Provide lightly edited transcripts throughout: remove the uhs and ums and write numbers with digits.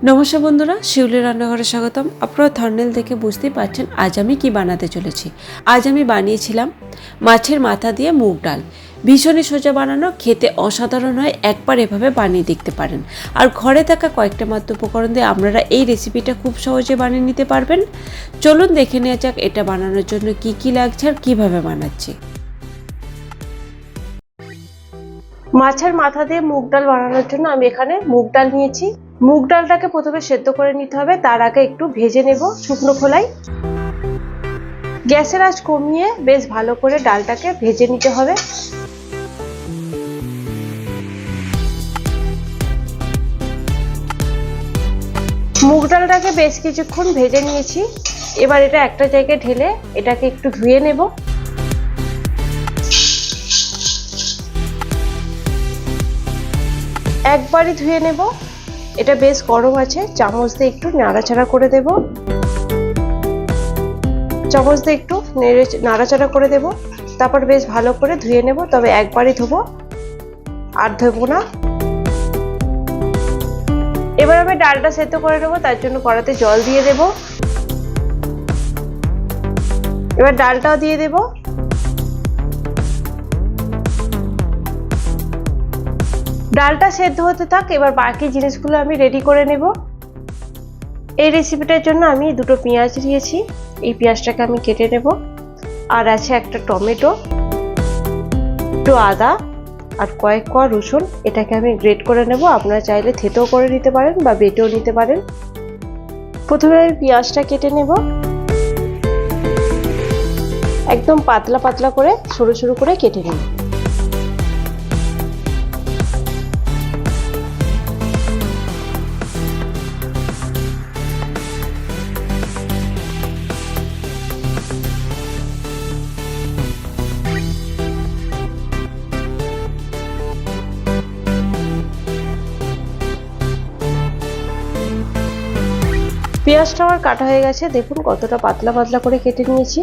নমস্কার বন্ধুরা, শিউলি রান্নাঘরে স্বাগতম। আপনারা থাম্বনেল দেখে বুঝতেই পারছেন আজ আমি কি বানাতে চলেছি। আজ আমি বানিয়েছিলাম মাছের মাথা দিয়ে মুগ ডাল। ভীষণই সোজা বানানো, খেতে অসাধারণ হয়। একবার এভাবে বানিয়ে দেখতে পারেন। আর ঘরে থাকা কয়েকটা মাত্র উপকরণ দিয়ে আপনারা এই রেসিপিটা খুব সহজে বানিয়ে নিতে পারবেন। চলুন দেখে নেওয়া যাক এটা বানানোর জন্য কি কি লাগছে আর কীভাবে বানাচ্ছি। মাছের মাথা দিয়ে মুগ ডাল বানানোর জন্য আমি এখানে মুগ ডাল নিয়েছি। মুগ ডালটাকে প্রথমে সেদ্ধ করে নিতে হবে, তার আগে একটু ভেজে নেব শুকনো খোলায়। গ্যাসের আঁচ কমিয়ে বেশ ভালো করে ডালটাকে ভেজে নিতে হবে। মুগ ডালটাকে বেশ কিছুক্ষণ ভেজে নিয়েছি। এবার এটা একটা জায়গায় ঢেলে এটাকে একটু ধুয়ে নেব। একবারই ধুয়ে নেব। এটা বেশ গরম আছে, চামচ দিয়ে একটু নাড়াচাড়া করে দেব। চামচ দিয়ে একটু নাড়াচাড়া করে দেব, তারপর বেশ ভালো করে ধুয়ে নেব। তবে একবারই ধোবো, আর ধোবো না। এবার আমি ডালটা সেদ্ধ করে নেবো, তার জন্য কড়াতে জল দিয়ে দেব। এবার ডালটাও দিয়ে দেব। ডালটা সেদ্ধ হতে থাক, এবার বাকি জিনিসগুলো আমি রেডি করে নেব। এই রেসিপিটার জন্য আমি দুটো পেঁয়াজ নিয়েছি, এই পেঁয়াজটাকে আমি কেটে নেব। আর আছে একটা টমেটো, একটু আদা আর কয়েক কোয়া রসুন, এটাকে আমি গ্রেট করে নেব। আপনারা চাইলে থেঁতেও করে নিতে পারেন বা বেটেও নিতে পারেন। প্রথমে আমি পেঁয়াজটা কেটে নেব, একদম পাতলা পাতলা করে সরু সরু করে কেটে নেব। পেঁয়াজটা আমার কাটা হয়ে গেছে, দেখুন কতটা পাতলা পাতলা করে কেটে নিয়েছি।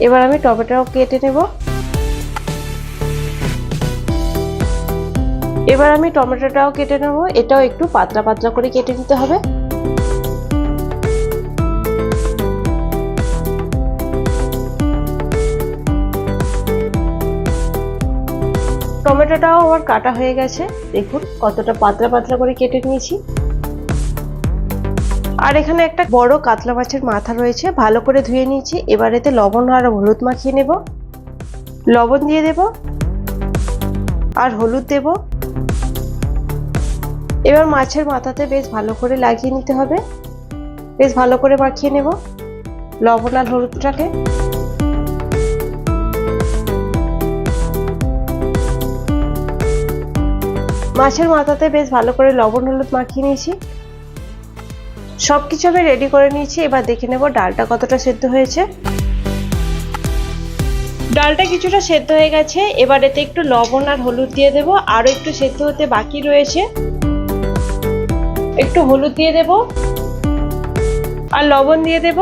এবার আমি টমেটোটাও কেটে নেব। এবার আমি টমেটোটাও কেটে নেব, এটাও একটু পাতলা পাতলা করে কেটে নিতে হবে। টমেটোটাও আমার কাটা হয়ে গেছে, দেখুন কতটা পাতলা পাতলা করে কেটে নিয়েছি। আর এখানে একটা বড় কাতলা মাছের মাথা রয়েছে, ভালো করে ধুয়ে নিয়েছি। এবার এতে লবণ আর হলুদ মাখিয়ে নেব। লবণ দিয়ে দেব আর হলুদ দেব। এবার মাছের মাথাতে বেশ ভালো করে লাগিয়ে নিতে হবে। বেশ ভালো করে মাখিয়ে নেব লবণ আর হলুদটাকে। মাছের মাথাতে বেশ ভালো করে লবণ হলুদ মাখিয়ে নিয়েছি। সবকিছু আমি রেডি করে নিয়েছি। এবার দেখে নেব ডালটা কতটা সেদ্ধ হয়েছে। ডালটা কিছুটা সেদ্ধ হয়ে গেছে। এবার এতে একটু লবণ আর হলুদ দিয়ে দেব। আরো একটু সেদ্ধ হতে বাকি রয়েছে, একটু হলুদ দিয়ে দেব আর লবণ দিয়ে দেব।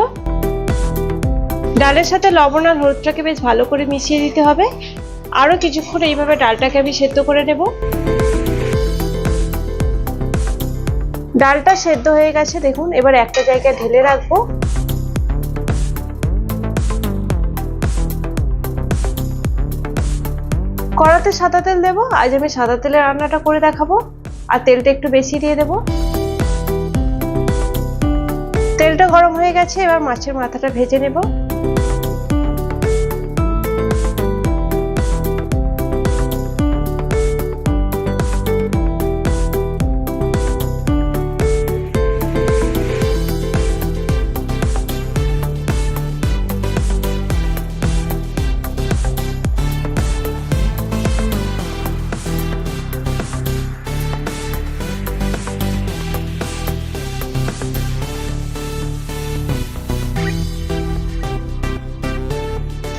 ডালের সাথে লবণ আর হলুদটাকে বেশ ভালো করে মিশিয়ে দিতে হবে। আরো কিছুক্ষণ এইভাবে ডালটাকে আমি সেদ্ধ করে নেব। ডালটা সেদ্ধ হয়ে গেছে, দেখুন। এবার একটা জায়গায় ঢেলে রাখবো। কড়াতে সাদা তেল দেব। আজ আমি সাদা তেলে রান্নাটা করে দেখাবো, আর তেলটা একটু বেশি দিয়ে দেব। তেলটা গরম হয়ে গেছে, এবার মাছের মাথাটা ভেজে নেব।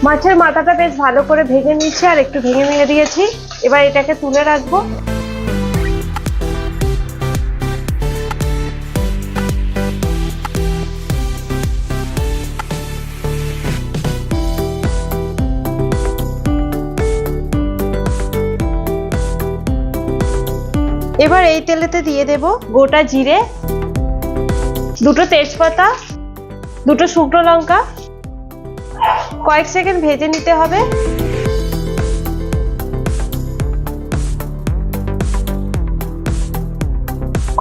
মাছের মাথাটা বেশ ভালো করে ভেজে নিচ্ছি আর একটু ভেঙে ভেঙে দিয়েছি। এবার এটাকে তুলে রাখবো। এবার এই তেলেতে দিয়ে দেব গোটা জিরে, দুটো তেজপাতা, দুটো শুকনো লঙ্কা। কয়েক সেকেন্ড ভেজে নিতে হবে।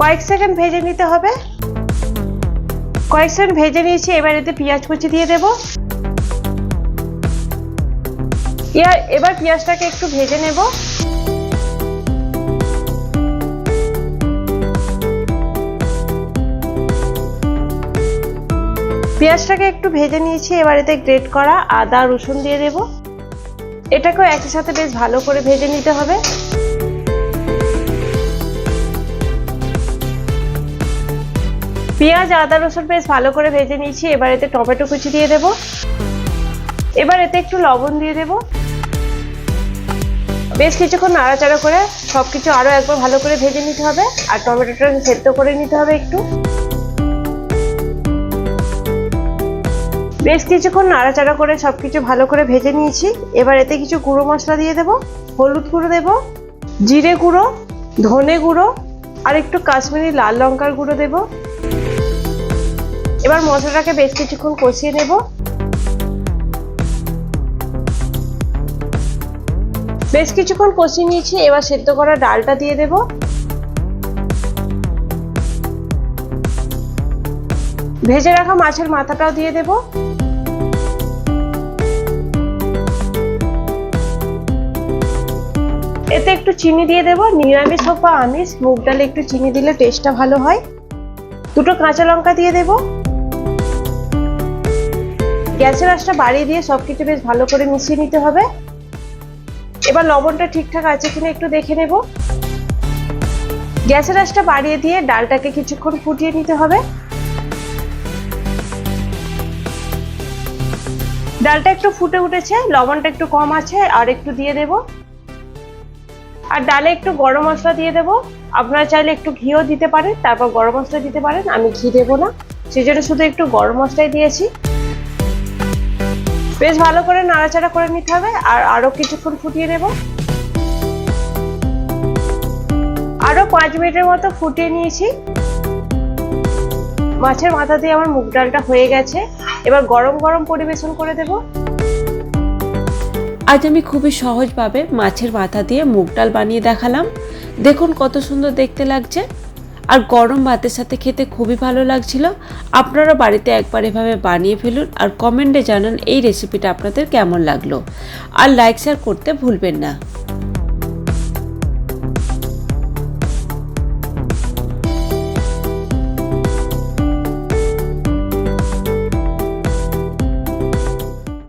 কয়েক সেকেন্ড ভেজে নিতে হবে। কয়েক সেকেন্ড ভেজে নিয়েছি। এবার এতে পেঁয়াজ কুচি দিয়ে দেব। এবার পেঁয়াজটাকে একটু ভেজে নেব। পেঁয়াজটাকে একটু ভেজে নিয়েছি। এবার এতে গ্রেট করা আদা রসুন দিয়ে দেব। এটাকেও একই সাথে বেশ ভালো করে ভেজে নিতে হবে। পেঁয়াজ আদা রসুন বেশ ভালো করে ভেজে নিয়েছি। এবার এতে টমেটো কুচি দিয়ে দেব। এবার এতে একটু লবণ দিয়ে দেব। বেশ কিছুক্ষণ নাড়াচাড়া করে সবকিছু আরো একবার ভালো করে ভেজে নিতে হবে। আর টমেটোটা সেদ্ধ করে নিতে হবে একটু। বেশ কিছুক্ষণ নাড়াচাড়া করে সবকিছু ভালো করে ভেজে নিয়েছি। এবার এতে কিছু গুঁড়ো মশলা দিয়ে দেব। হলুদ গুঁড়ো দেব, জিরে গুঁড়ো, ধনে গুঁড়ো আর একটু কাশ্মীরি লাল লঙ্কার গুঁড়ো দেব। এবার মশলাটাকে বেশ কিছুক্ষণ কষিয়ে নেব। বেশ কিছুক্ষণ কষিয়ে নিয়েছি। এবার সেদ্ধ করা ডালটা দিয়ে দেব। ভেজে রাখা মাছের মাথাটাও দিয়ে দেব। এতে একটু চিনি দিয়ে দেব। নিরামিষ হোক বা আমিষ, মুগ ডালে একটু চিনি দিলে টেস্টটা ভালো হয়। দুটো কাঁচা লঙ্কা দিয়ে দেব। গ্যাসের আঁচটা বাড়িয়ে দিয়ে সবকিছু বেশ ভালো করে মিশিয়ে নিতে হবে। এবার লবণটা ঠিকঠাক আছে কিনা একটু দেখে নেব। গ্যাসের আঁচটা বাড়িয়ে দিয়ে ডালটাকে কিছুক্ষণ ফুটিয়ে নিতে হবে। ডালটা একটু ফুটে উঠেছে, লবণটা একটু কম আছে, আর একটু দিয়ে দেব। আর ডালে একটু গরম মশলা দিয়ে দেব। আপনারা চাইলে একটু ঘিও দিতে পারেন, তারপর গরম মশলা দিতে পারেন। আমি ঘি দেবো না, সেজন্য শুধু একটু গরম মশলাই দিয়েছি। বেশ ভালো করে নাড়াচাড়া করে নিতে হবে। আর আরো কিছুক্ষণ ফুটিয়ে নেব। আরো 5 মিনিটের মতো ফুটিয়ে নিয়েছি। মাছের মাথা দিয়ে আমার মুগ ডালটা হয়ে গেছে। এবার গরম গরম পরিবেশন করে দেব। আজ আমি খুবই সহজভাবে মাছের মাথা দিয়ে মুগ ডাল বানিয়ে দেখালাম। দেখুন কত সুন্দর দেখতে লাগছে, আর গরম ভাতের সাথে খেতে খুবই ভালো লাগছিল। আপনারা বাড়িতে একবার এভাবে বানিয়ে ফেলুন আর কমেন্টে জানান এই রেসিপিটা আপনাদের কেমন লাগলো। আর লাইক শেয়ার করতে ভুলবেন না।